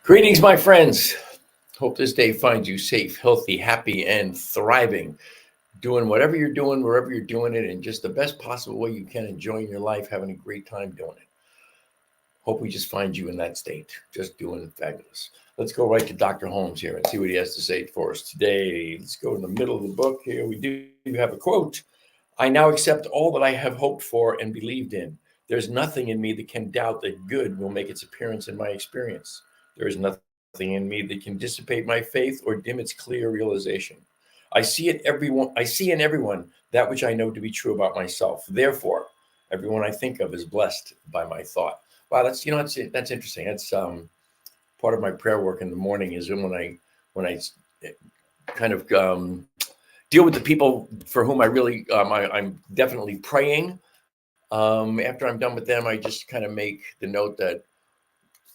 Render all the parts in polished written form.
Greetings, my friends. Hope this day finds you safe, healthy, happy, and thriving. Doing whatever you're doing, wherever you're doing it, in just the best possible way you can, enjoying your life, having a great time doing it. Hope we just find you in that state, just doing fabulous. Let's go right to Dr. Holmes here and see what he has to say for us today. Let's go in the middle of the book here. We do have a quote. I now accept all that I have hoped for and believed in. There's nothing in me that can doubt that good will make its appearance in my experience. There is nothing in me that can dissipate my faith or dim its clear realization. I see in everyone that which I know to be true about myself. Therefore, everyone I think of is blessed by my thought. Wow, that's interesting. That's part of my prayer work in the morning is when I kind of deal with the people for whom I'm definitely praying. After I'm done with them, I just kind of make the note that,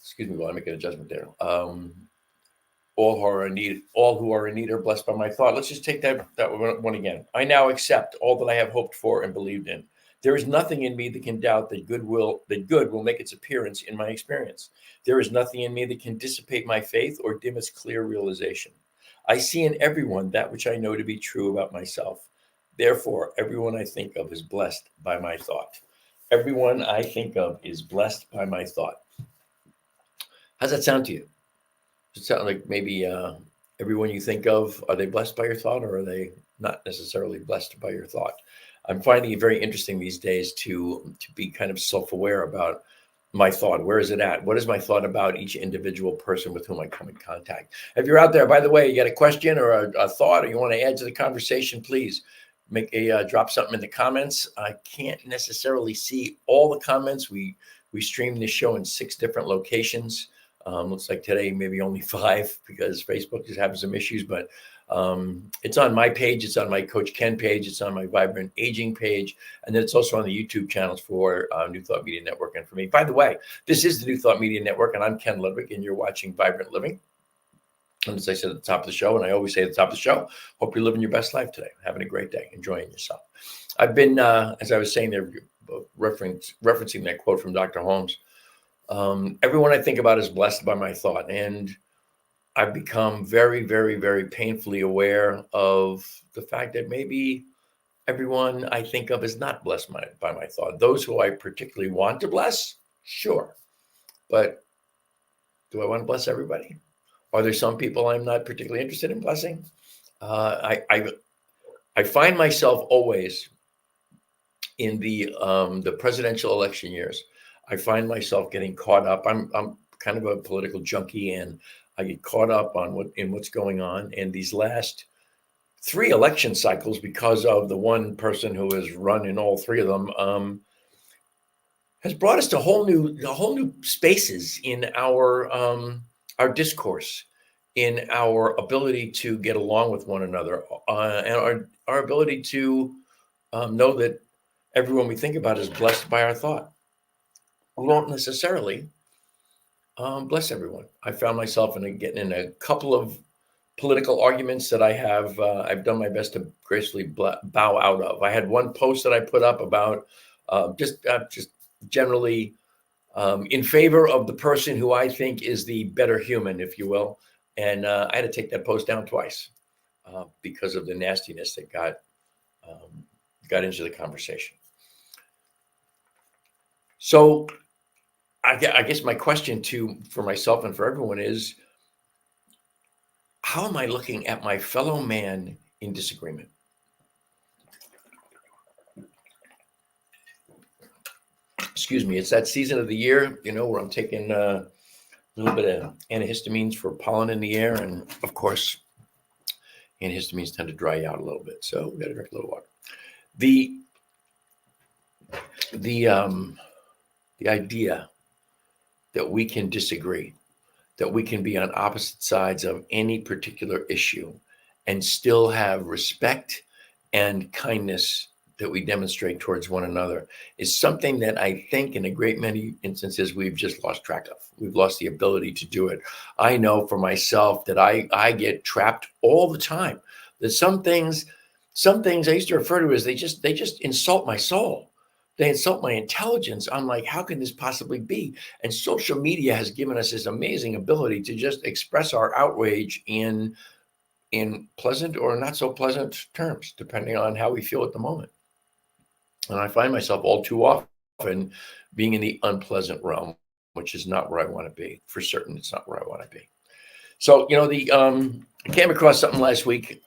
excuse me while I make an adjustment there. All who are in need are blessed by my thought. Let's just take that one again. I now accept all that I have hoped for and believed in. There is nothing in me that can doubt that good will make its appearance in my experience. There is nothing in me that can dissipate my faith or dim its clear realization. I see in everyone that which I know to be true about myself. Therefore, everyone I think of is blessed by my thought. Everyone I think of is blessed by my thought. How's that sound to you? Does it sound like maybe everyone you think of, are they blessed by your thought, or are they not necessarily blessed by your thought? I'm finding it very interesting these days to be kind of self-aware about my thought. Where is it at? What is my thought about each individual person with whom I come in contact? If you're out there, by the way, you got a question or a thought, or you want to add to the conversation, please drop something in the comments. I can't necessarily see all the comments. We stream this show in 6 different locations. Looks like today maybe only 5 because Facebook is having some issues, but it's on my page, it's on my Coach Ken page, it's on my Vibrant Aging page, and then it's also on the YouTube channels for New Thought Media Network and for me. By the way, this is the New Thought Media Network, and I'm Ken Ludwig, and you're watching Vibrant Living. And as I said at the top of the show, and I always say at the top of the show, hope you're living your best life today, having a great day, enjoying yourself. I've been, as I was saying there, referencing that quote from Dr. Holmes, everyone I think about is blessed by my thought. And I've become very, very, very painfully aware of the fact that maybe everyone I think of is not blessed by my thought. Those who I particularly want to bless, sure. But do I want to bless everybody? Are there some people I'm not particularly interested in blessing? I find myself always in the presidential election years. I find myself getting caught up. I'm kind of a political junkie, and I get caught up on what's going on. And these last 3 election cycles, because of the one person who has run in all 3 of them, has brought us to whole new spaces in our discourse, in our ability to get along with one another, and our ability to know that everyone we think about is blessed by our thought. We won't necessarily bless everyone. I found myself getting in a couple of political arguments that I've done my best to gracefully bow out of. I had one post that I put up about just generally in favor of the person who I think is the better human, if you will. And I had to take that post down twice because of the nastiness that got into the conversation. So I guess my question for myself and for everyone is, how am I looking at my fellow man in disagreement? Excuse me, it's that season of the year, where I'm taking a little bit of antihistamines for pollen in the air. And of course, antihistamines tend to dry you out a little bit. So we got to drink a little water. The idea that we can disagree, that we can be on opposite sides of any particular issue and still have respect and kindness that we demonstrate towards one another is something that I think in a great many instances we've just lost track of. We've lost the ability to do it. I know for myself that I get trapped all the time. That some things I used to refer to as they just insult my soul. They insult my intelligence. I'm like, how can this possibly be? And social media has given us this amazing ability to just express our outrage in pleasant or not so pleasant terms, depending on how we feel at the moment. And I find myself all too often being in the unpleasant realm, which is not where I want to be. For certain, it's not where I want to be. So, I came across something last week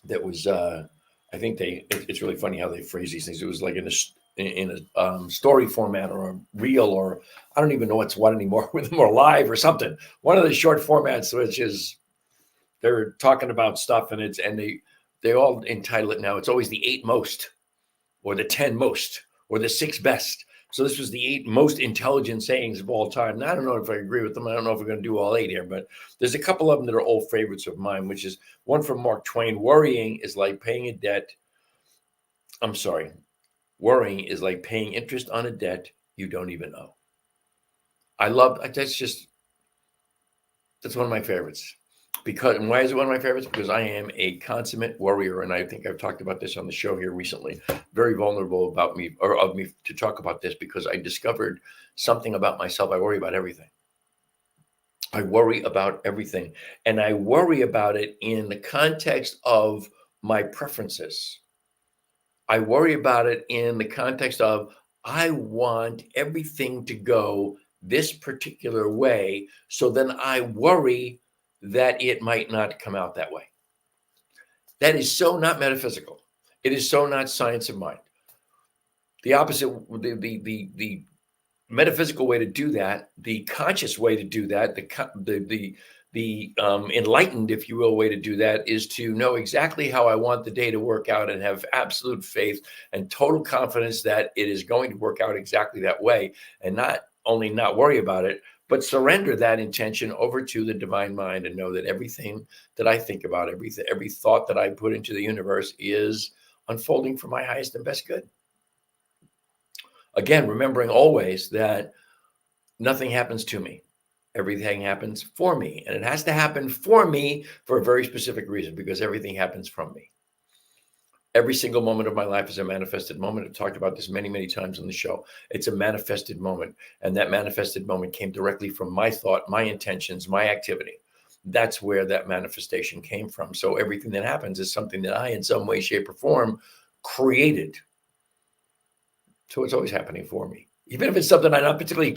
that was, I think it's really funny how they phrase these things. It was like in a story format or a reel, or I don't even know what's what anymore, with them or live or something. One of the short formats, which is they're talking about stuff, and they all entitle it now. It's always the 8 most, or the 10 most, or the 6 best. So this was the 8 most intelligent sayings of all time. And I don't know if I agree with them. I don't know if we're going to do all 8 here, but there's a couple of them that are old favorites of mine, which is one from Mark Twain. Worrying is like paying interest on a debt you don't even owe. That's one of my favorites. And why is it one of my favorites? Because I am a consummate worrier, and I think I've talked about this on the show here recently. Very vulnerable of me to talk about this, because I discovered something about myself. I worry about everything. I worry about everything, and I worry about it in the context of my preferences. I worry about it in the context of, I want everything to go this particular way, so then I worry that it might not come out that way. That is so not metaphysical. It is so not science of mind. The opposite, the metaphysical way to do that, the conscious way to do that, the enlightened, if you will, way to do that is to know exactly how I want the day to work out, and have absolute faith and total confidence that it is going to work out exactly that way, and not only not worry about it, but surrender that intention over to the divine mind, and know that everything that I think about, every thought that I put into the universe is unfolding for my highest and best good. Again, remembering always that nothing happens to me. Everything happens for me. And it has to happen for me for a very specific reason, because everything happens from me. Every single moment of my life is a manifested moment. I've talked about this many, many times on the show. It's a manifested moment. And that manifested moment came directly from my thought, my intentions, my activity. That's where that manifestation came from. So everything that happens is something that I, in some way, shape, or form, created. So it's always happening for me. Even if it's something I'm not particularly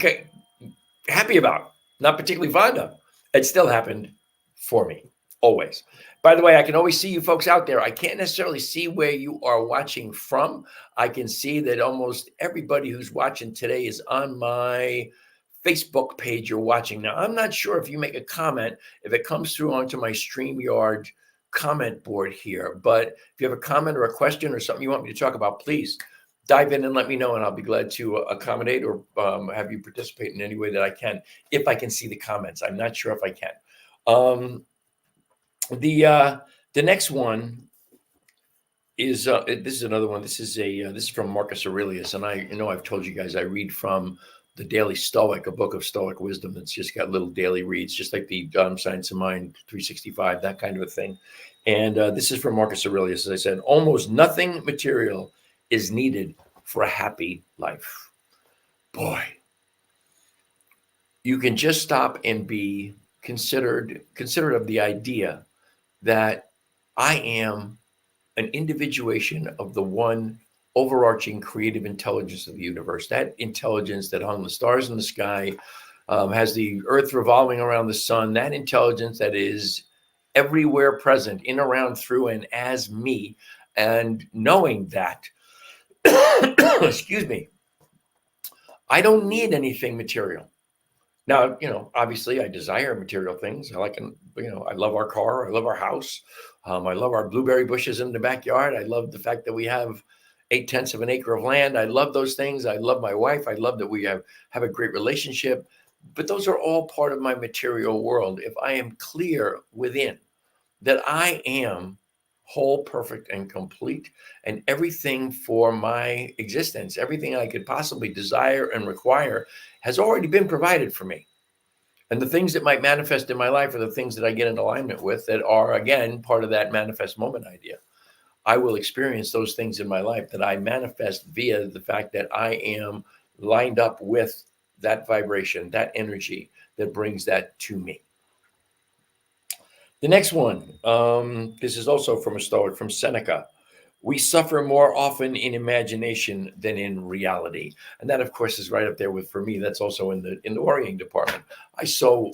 happy about, not particularly fond of, it still happened for me, always. By the way, I can always see you folks out there. I can't necessarily see where you are watching from. I can see that almost everybody who's watching today is on my Facebook page you're watching. Now, I'm not sure if you make a comment, if it comes through onto my StreamYard comment board here. But if you have a comment or a question or something you want me to talk about, please dive in and let me know, and I'll be glad to accommodate or have you participate in any way that I can, if I can see the comments. I'm not sure if I can. The next one is this is another one. This is from Marcus Aurelius, and I've told you guys I read from the Daily Stoic, a book of Stoic wisdom that's just got little daily reads, just like the Science of Mind 365, that kind of a thing. And this is from Marcus Aurelius. As I said, almost nothing material is needed for a happy life. Boy, you can just stop and be considerate of the idea that I am an individuation of the one overarching creative intelligence of the universe. That intelligence that hung the stars in the sky, has the earth revolving around the sun, that intelligence that is everywhere present, in, around, through, and as me. And knowing that, excuse me, I don't need anything material. Now, obviously I desire material things. I love our car. I love our house. I love our blueberry bushes in the backyard. I love the fact that we have 8/10 of an acre of land. I love those things. I love my wife. I love that we have a great relationship. But those are all part of my material world. If I am clear within that I am whole, perfect, and complete, and everything for my existence, everything I could possibly desire and require has already been provided for me. And the things that might manifest in my life are the things that I get in alignment with, that are, again, part of that manifest moment idea. I will experience those things in my life that I manifest via the fact that I am lined up with that vibration, that energy that brings that to me. The next one, this is also from a Stoic, from Seneca. We suffer more often in imagination than in reality, and that, of course, is right up there with, for me, that's also in the worrying department. I so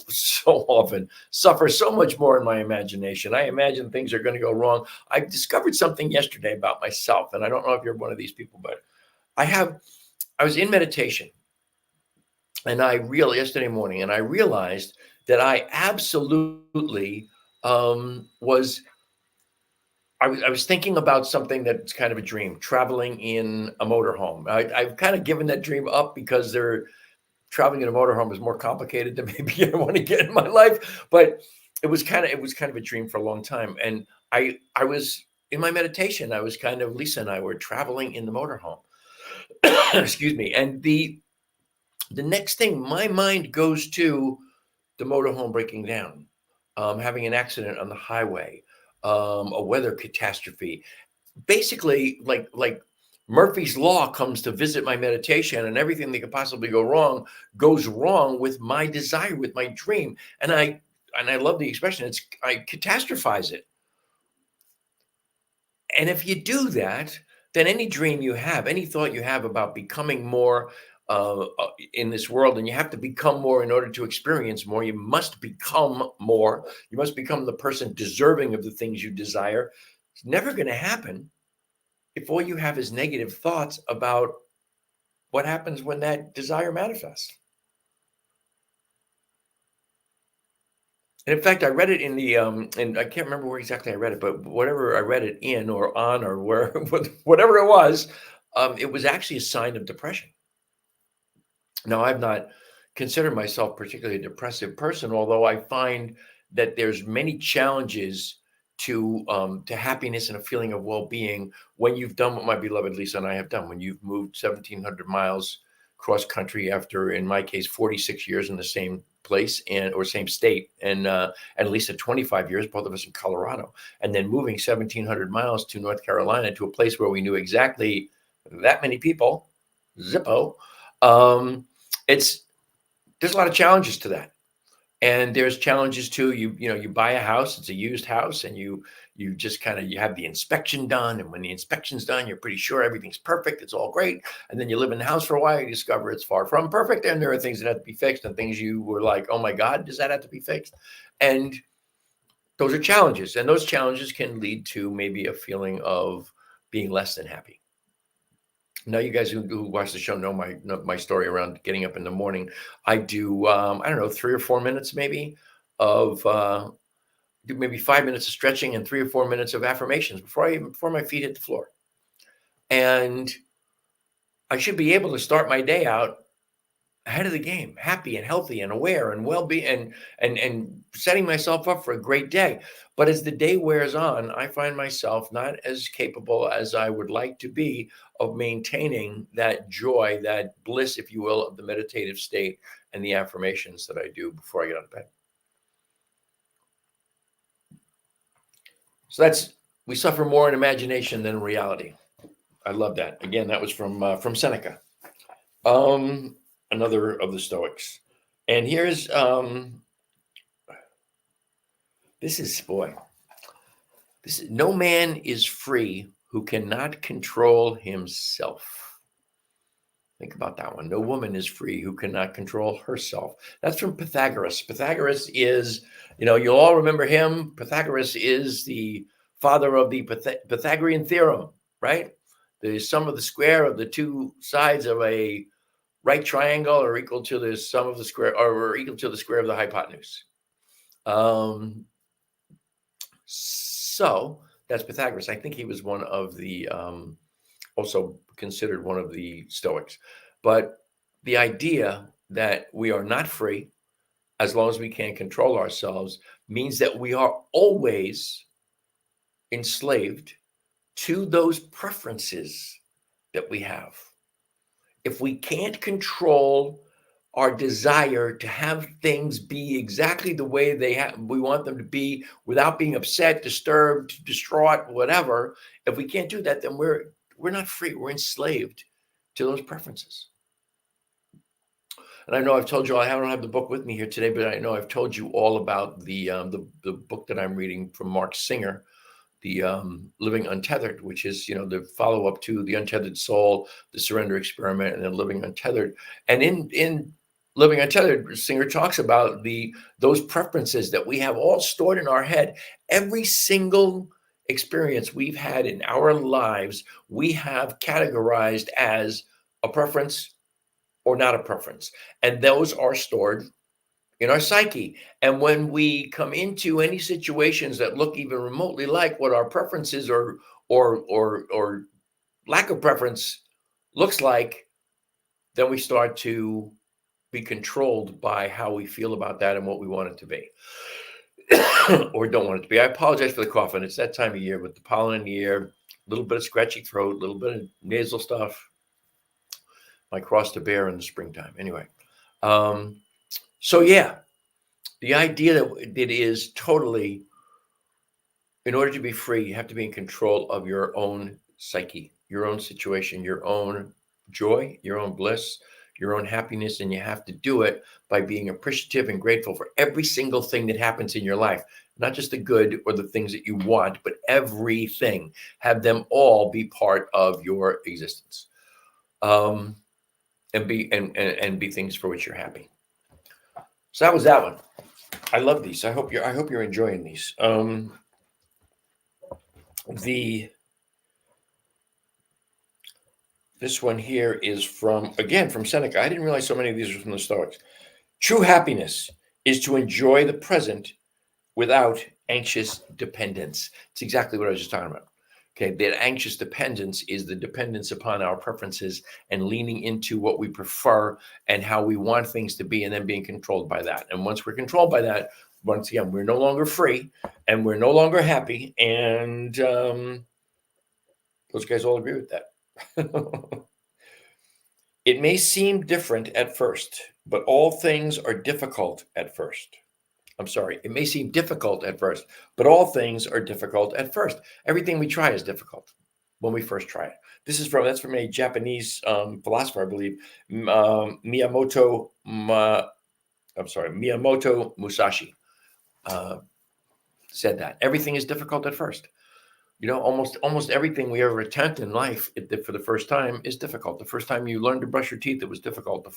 often suffer so much more in my imagination. I imagine things are going to go wrong. I discovered something yesterday about myself, and I don't know if you're one of these people, but I was in meditation, and yesterday morning, and I realized that I absolutely was I was thinking about something that's kind of a dream, traveling in a motorhome. I've kind of given that dream up because traveling in a motorhome is more complicated than maybe I want to get in my life. But it was kind of a dream for a long time. And I was in my meditation. Lisa and I were traveling in the motorhome. Excuse me. And the next thing, my mind goes to the motorhome breaking down, having an accident on the highway, a weather catastrophe. Basically, like Murphy's Law comes to visit my meditation, and everything that could possibly go wrong goes wrong with my desire, with my dream. And I love the expression. I catastrophize it. And if you do that, then any dream you have, any thought you have about becoming more in this world, and you have to become more in order to experience more, you must become more. You must become the person deserving of the things you desire. It's never going to happen if all you have is negative thoughts about what happens when that desire manifests. And in fact, I read it in and I can't remember where exactly I read it, but whatever I read it in or on or where, whatever it was actually a sign of depression. Now, I've not considered myself particularly a depressive person, although I find that there's many challenges to happiness and a feeling of well-being when you've done what my beloved Lisa and I have done. When you've moved 1,700 miles cross country after, in my case, 46 years in the same place or same state, and Lisa 25 years, both of us in Colorado, and then moving 1,700 miles to North Carolina, to a place where we knew exactly that many people, Zippo. There's a lot of challenges to that. And there's challenges too. You buy a house, it's a used house, and you just you have the inspection done. And when the inspection's done, you're pretty sure everything's perfect. It's all great. And then you live in the house for a while, you discover it's far from perfect. And there are things that have to be fixed, and things you were like, oh my God, does that have to be fixed? And those are challenges. And those challenges can lead to maybe a feeling of being less than happy. Now, you guys who watch the show know my story around getting up in the morning. I do, I don't know, 3 or 4 minutes maybe of, do maybe 5 minutes of stretching and 3 or 4 minutes of affirmations before my feet hit the floor. And I should be able to start my day out ahead of the game, happy and healthy and aware and well-being, and setting myself up for a great day. But as the day wears on, I find myself not as capable as I would like to be of maintaining that joy, that bliss, if you will, of the meditative state and the affirmations that I do before I get out of bed. So we suffer more in imagination than in reality. I love that. Again, that was from Seneca. Another of the Stoics. And here's no man is free who cannot control himself. Think about that one. No woman is free who cannot control herself. That's from Pythagoras. Pythagoras is, you'll all remember him. Pythagoras is the father of the Pythagorean theorem, right? The sum of the square of the two sides of a right triangle are equal to the sum of the square, or equal to the square of the hypotenuse. So that's Pythagoras. I think he was one of the, also considered one of the Stoics. But the idea that we are not free as long as we can't control ourselves means that we are always enslaved to those preferences that we have. If we can't control our desire to have things be exactly the way we want them to be without being upset, disturbed, distraught, whatever. If we can't do that, then we're not free. We're enslaved to those preferences. And I know I've told you, I don't have the book with me here today, but I know I've told you all about the book that I'm reading from Mark Singer, the Living Untethered, which is, the follow-up to The Untethered Soul, The Surrender Experiment, and then Living Untethered. And in Living Untethered, Singer talks about those preferences that we have all stored in our head. Every single experience we've had in our lives, we have categorized as a preference or not a preference. And those are stored in our psyche. And when we come into any situations that look even remotely like what our preferences or lack of preference looks like, then we start to be controlled by how we feel about that and what we want it to be or don't want it to be. I apologize for the coughing. It's that time of year with the pollen in the air, a little bit of scratchy throat, a little bit of nasal stuff. My cross to bear in the springtime. Anyway, so yeah, the idea that it is totally, in order to be free, you have to be in control of your own psyche, your own situation, your own joy, your own bliss, your own happiness, and you have to do it by being appreciative and grateful for every single thing that happens in your life, not just the good or the things that you want, but everything. Have them all be part of your existence. And be things for which you're happy. So that was that one. I love these. I hope you're enjoying these. This one here is from Seneca. I didn't realize so many of these were from the Stoics. True happiness is to enjoy the present without anxious dependence. It's exactly what I was just talking about. Okay, that anxious dependence is the dependence upon our preferences and leaning into what we prefer and how we want things to be, and then being controlled by that. And once we're controlled by that, once again, we're no longer free and we're no longer happy. And those guys all agree with that. It may seem different at first, but all things are difficult at first. I'm sorry, it may seem difficult at first, but all things are difficult at first. Everything we try is difficult when we first try it. That's from a Japanese philosopher, I believe, Miyamoto Musashi said that. Everything is difficult at first. Almost everything we ever attempt in life for the first time is difficult. The first time you learned to brush your teeth, it was difficult.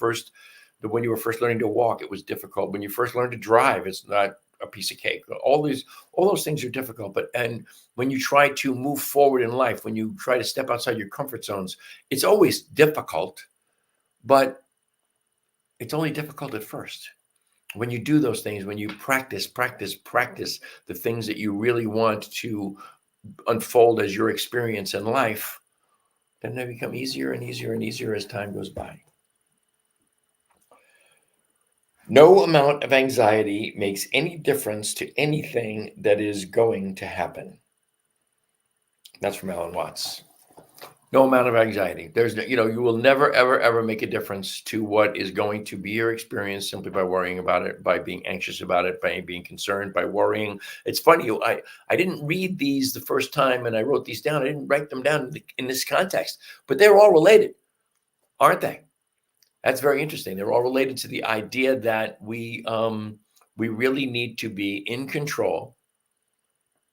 When you were first learning to walk, it was difficult. When you first learned to drive, it's not a piece of cake. All those things are difficult. And when you try to move forward in life, when you try to step outside your comfort zones, it's always difficult, but it's only difficult at first. When you do those things, when you practice the things that you really want to unfold as your experience in life, then they become easier and easier and easier as time goes by. No amount of anxiety makes any difference to anything that is going to happen. That's from Alan Watts. No amount of anxiety. You will never, ever, ever make a difference to what is going to be your experience simply by worrying about it, by being anxious about it, by being concerned, by worrying. It's funny. I didn't read these the first time and I wrote these down. I didn't write them down in this context, but they're all related, aren't they? That's very interesting. They're all related to the idea that we really need to be in control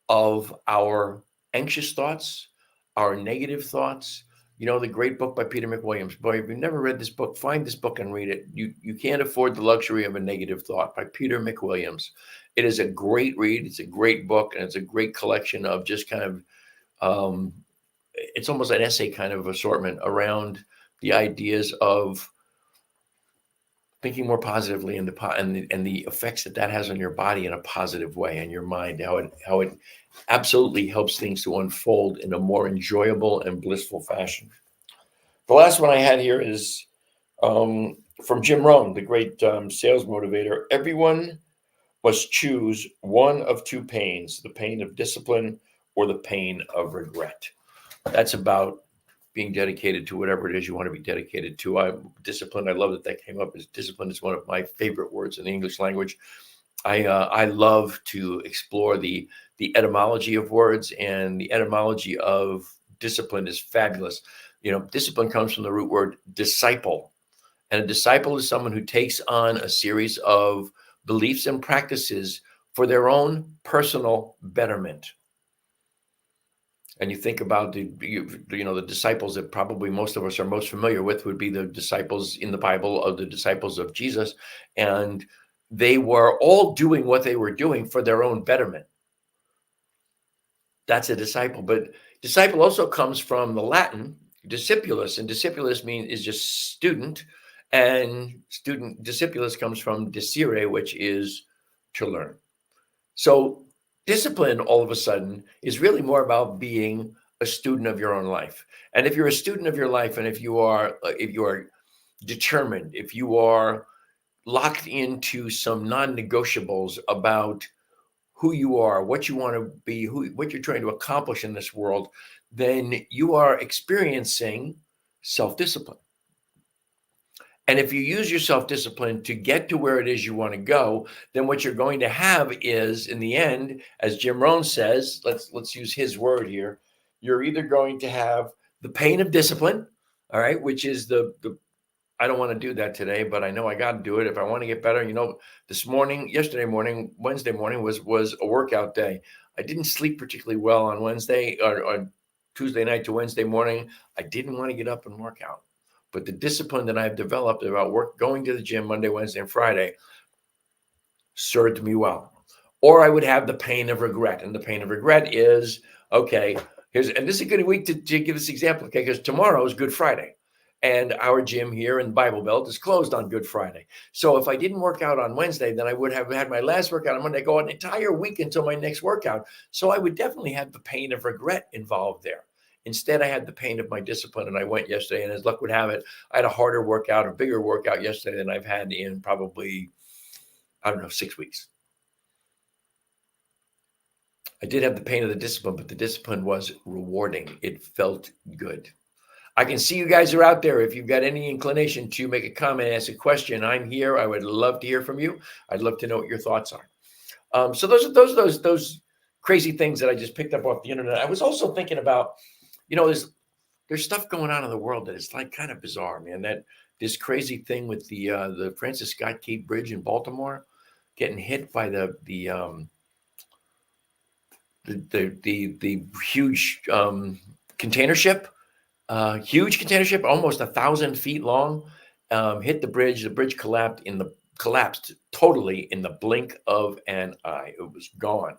of our anxious thoughts, our negative thoughts. The great book by Peter McWilliams. Boy, if you've never read this book, find this book and read it. You can't afford the luxury of a negative thought by Peter McWilliams. It is a great read. It's a great book, and it's a great collection of just kind of, it's almost an essay kind of assortment around the ideas of thinking more positively and the effects that has on your body in a positive way, and your mind, how it absolutely helps things to unfold in a more enjoyable and blissful fashion. The last one I had here is from Jim Rohn, the great sales motivator. Everyone must choose one of two pains: the pain of discipline or the pain of regret. That's about being dedicated to whatever it is you want to be dedicated to. Discipline. I love that came up. As discipline is one of my favorite words in the English language. I love to explore the etymology of words, and the etymology of discipline is fabulous. Discipline comes from the root word disciple, and a disciple is someone who takes on a series of beliefs and practices for their own personal betterment. And you think about the disciples that probably most of us are most familiar with would be the disciples in the Bible, of the disciples of Jesus. And they were all doing what they were doing for their own betterment. That's a disciple. But disciple also comes from the Latin discipulus, and discipulus is just student. And discipulus comes from discere, which is to learn. So discipline, all of a sudden, is really more about being a student of your own life. And if you're a student of your life, and if you are determined, if you are locked into some non-negotiables about who you are, what you want to be, what you're trying to accomplish in this world, then you are experiencing self-discipline. And if you use your self-discipline to get to where it is you want to go, then what you're going to have is, in the end, as Jim Rohn says, let's use his word here, you're either going to have the pain of discipline, all right, which is the I don't want to do that today, but I know I got to do it if I want to get better. Yesterday morning, Wednesday morning was a workout day. I didn't sleep particularly well on Wednesday or on Tuesday night to Wednesday morning. I didn't want to get up and work out. But the discipline that I've developed about going to the gym Monday, Wednesday, and Friday served me well. Or I would have the pain of regret. And the pain of regret is, okay, this is a good week to give this example, okay, because tomorrow is Good Friday. And our gym here in Bible Belt is closed on Good Friday. So if I didn't work out on Wednesday, then I would have had my last workout on Monday, go an entire week until my next workout. So I would definitely have the pain of regret involved there. Instead, I had the pain of my discipline, and I went yesterday, and as luck would have it, I had a harder workout, a bigger workout yesterday than I've had in probably, 6 weeks. I did have the pain of the discipline, but the discipline was rewarding. It felt good. I can see you guys are out there. If you've got any inclination to make a comment, ask a question, I'm here. I would love to hear from you. I'd love to know what your thoughts are. So those are those crazy things that I just picked up off the internet. I was also thinking about, there's stuff going on in the world that is like kind of bizarre, man. That this crazy thing with the Francis Scott Key Bridge in Baltimore getting hit by the huge container ship. Huge container ship, almost 1,000 feet long, hit the bridge. The bridge collapsed totally in the blink of an eye. It was gone.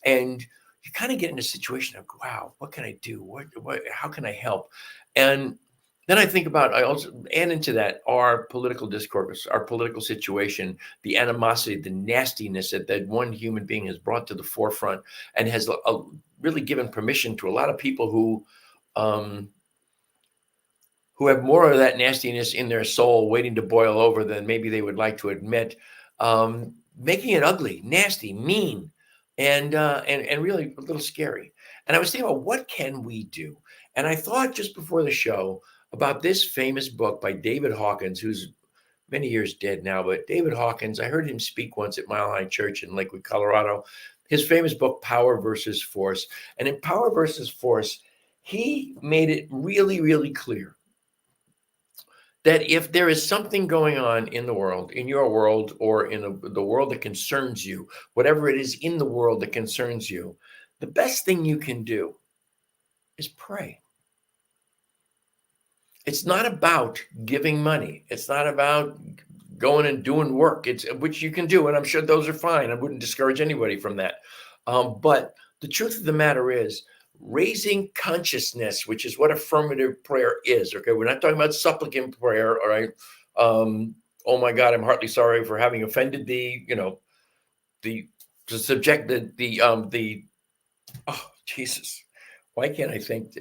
And you kind of get in a situation of, wow, what can I do? How can I help? And then I think about, and into that, our political discourse, our political situation, the animosity, the nastiness that one human being has brought to the forefront and has really given permission to a lot of people who have more of that nastiness in their soul waiting to boil over than maybe they would like to admit, making it ugly, nasty, mean, and really a little scary. And I was thinking about, what can we do? And I thought just before the show about this famous book by David Hawkins, who's many years dead now, but David Hawkins, I heard him speak once at Mile High Church in Lakewood, Colorado. His famous book, Power versus Force. And in Power versus Force, he made it really, really clear that if there is something going on in the world, in your world, or in the world that concerns you, whatever it is in the world that concerns you, the best thing you can do is pray. It's not about giving money. It's not about going and doing work, which you can do, and I'm sure those are fine. I wouldn't discourage anybody from that. But the truth of the matter is, raising consciousness, which is what affirmative prayer is. Okay, we're not talking about supplicant prayer. All right. Oh my God, I'm heartily sorry for having offended thee. Oh Jesus, why can't I think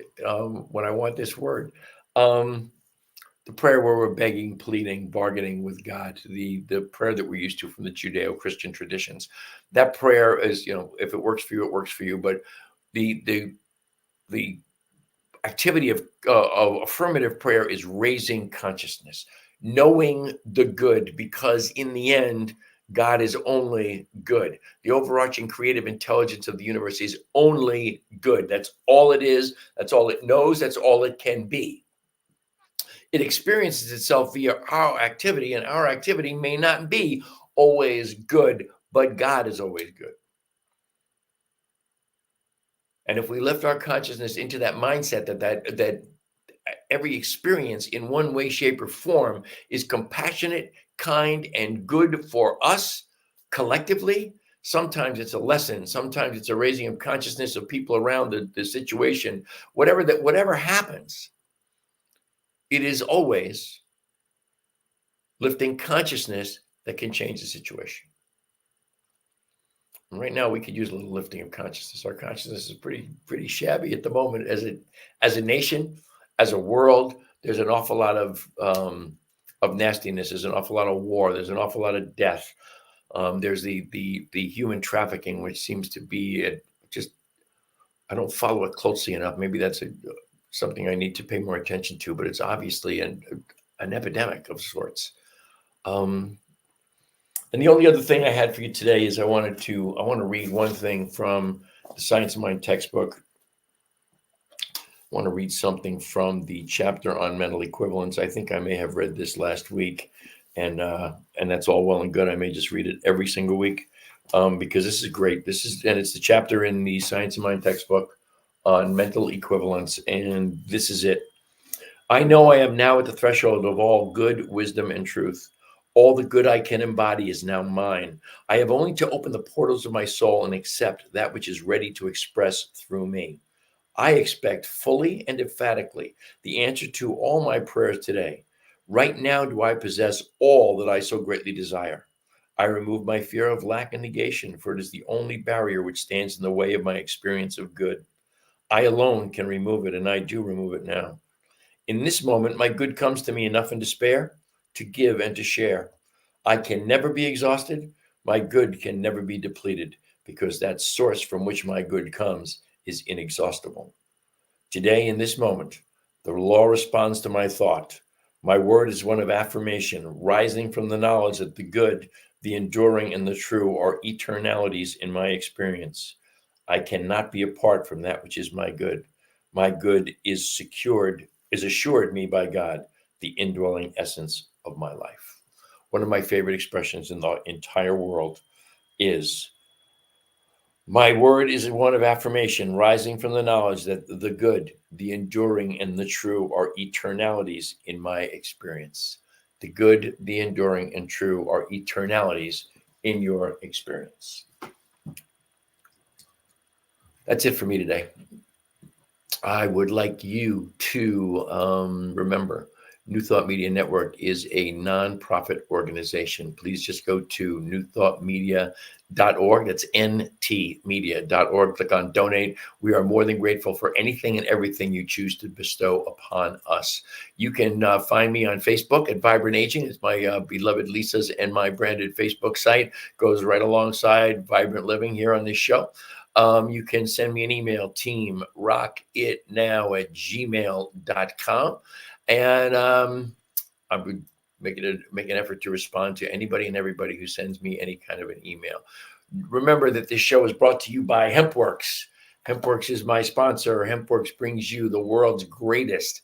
when I want this word? The prayer where we're begging, pleading, bargaining with God, the prayer that we're used to from the Judeo-Christian traditions. That prayer is, if it works for you, it works for you. But I activity of affirmative prayer is raising consciousness, knowing the good, because in the end, God is only good. The overarching creative intelligence of the universe is only good. That's all it is. That's all it knows. That's all it can be. It experiences itself via our activity, and our activity may not be always good, but God is always good. And if we lift our consciousness into that mindset that every experience in one way, shape, or form is compassionate, kind, and good for us collectively, sometimes it's a lesson, sometimes it's a raising of consciousness of people around the situation, whatever happens, it is always lifting consciousness that can change the situation. And right now, we could use a little lifting of consciousness. Our consciousness is pretty shabby at the moment as a nation, as a world. There's an awful lot of nastiness. There's an awful lot of war. There's an awful lot of death. There's the human trafficking, which seems to be just, I don't follow it closely enough. Maybe that's something I need to pay more attention to, but it's obviously an epidemic of sorts. And the only other thing I had for you today is I want to read one thing from the Science of Mind textbook. I want to read something from the chapter on mental equivalence. I think I may have read this last week, and that's all well and good. I may just read it every single week because this is great. It's the chapter in the Science of Mind textbook on mental equivalence, and this is it. I know I am now at the threshold of all good, wisdom, and truth. All the good I can embody is now mine. I have only to open the portals of my soul and accept that which is ready to express through me. I expect fully and emphatically the answer to all my prayers today. Right now do I possess all that I so greatly desire. I remove my fear of lack and negation, for it is the only barrier which stands in the way of my experience of good. I alone can remove it, and I do remove it now. In this moment, my good comes to me enough in despair to give and to share. I can never be exhausted. My good can never be depleted, because that source from which my good comes is inexhaustible. Today, in this moment, the law responds to my thought. My word is one of affirmation, rising from the knowledge that the good, the enduring, and the true are eternalities in my experience. I cannot be apart from that which is my good. My good is assured me by God, the indwelling essence of my life. One of my favorite expressions in the entire world is, my word is one of affirmation, rising from the knowledge that the good, the enduring, and the true are eternalities in my experience. The good, the enduring, and true are eternalities in your experience. That's it for me today. I would like you to remember, New Thought Media Network is a nonprofit organization. Please just go to newthoughtmedia.org. That's ntmedia.org. Click on donate. We are more than grateful for anything and everything you choose to bestow upon us. You can find me on Facebook at Vibrant Aging. It's my beloved Lisa's and my branded Facebook site. Goes right alongside Vibrant Living here on this show. You can send me an email, teamrockitnow@gmail.com. And I would make an effort to respond to anybody and everybody who sends me any kind of an email. Remember that this show is brought to you by HempWorks. HempWorks is my sponsor. HempWorks brings you the world's greatest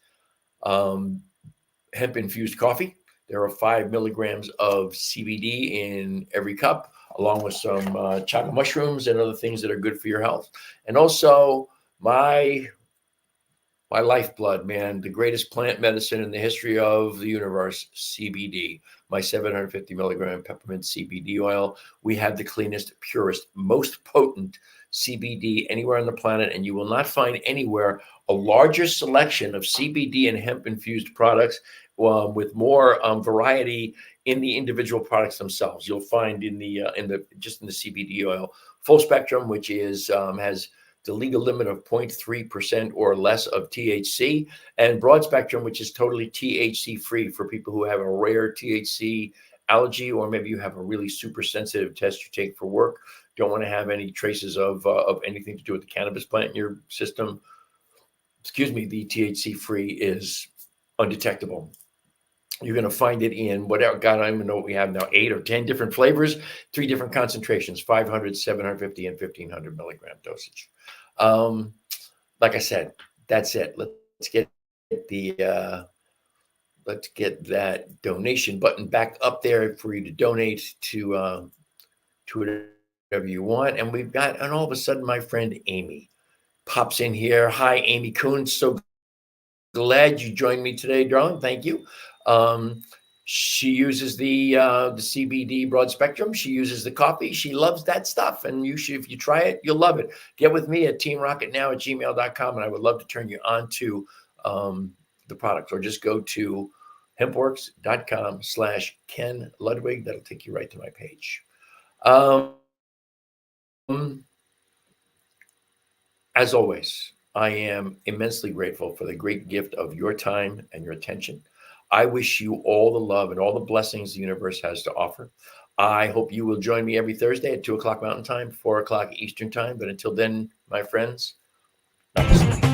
hemp-infused coffee. There are 5 milligrams of CBD in every cup, along with some chaga mushrooms and other things that are good for your health. And also my lifeblood, man, the greatest plant medicine in the history of the universe, CBD, my 750 milligram peppermint CBD oil. We have the cleanest, purest, most potent CBD anywhere on the planet, and you will not find anywhere a larger selection of CBD and hemp-infused products with more variety in the individual products themselves. You'll find in the CBD oil, full spectrum, which is has the legal limit of 0.3% or less of THC, and broad spectrum, which is totally THC free for people who have a rare THC allergy, or maybe you have a really super sensitive test you take for work, don't want to have any traces of anything to do with the cannabis plant in your system. the THC free is undetectable. You're going to find it in whatever, God, I don't even know what we have now, 8 or 10 different flavors, 3 different concentrations, 500, 750, and 1500 milligram dosage. Like I said, that's it. Let's get that donation button back up there for you to donate to whatever you want. And all of a sudden, my friend Amy pops in here. Hi, Amy Kuhn. So glad you joined me today, darling. Thank you. She uses the CBD broad spectrum. She uses the coffee. She loves that stuff. And if you try it, you'll love it. Get with me at teamrocketnow@gmail.com. And I would love to turn you on to the product, or just go to hempworks.com/Ken Ludwig. That'll take you right to my page. As always, I am immensely grateful for the great gift of your time and your attention. I wish you all the love and all the blessings the universe has to offer. I hope you will join me every Thursday at 2 o'clock Mountain Time, 4 o'clock Eastern Time. But until then, my friends, namaste.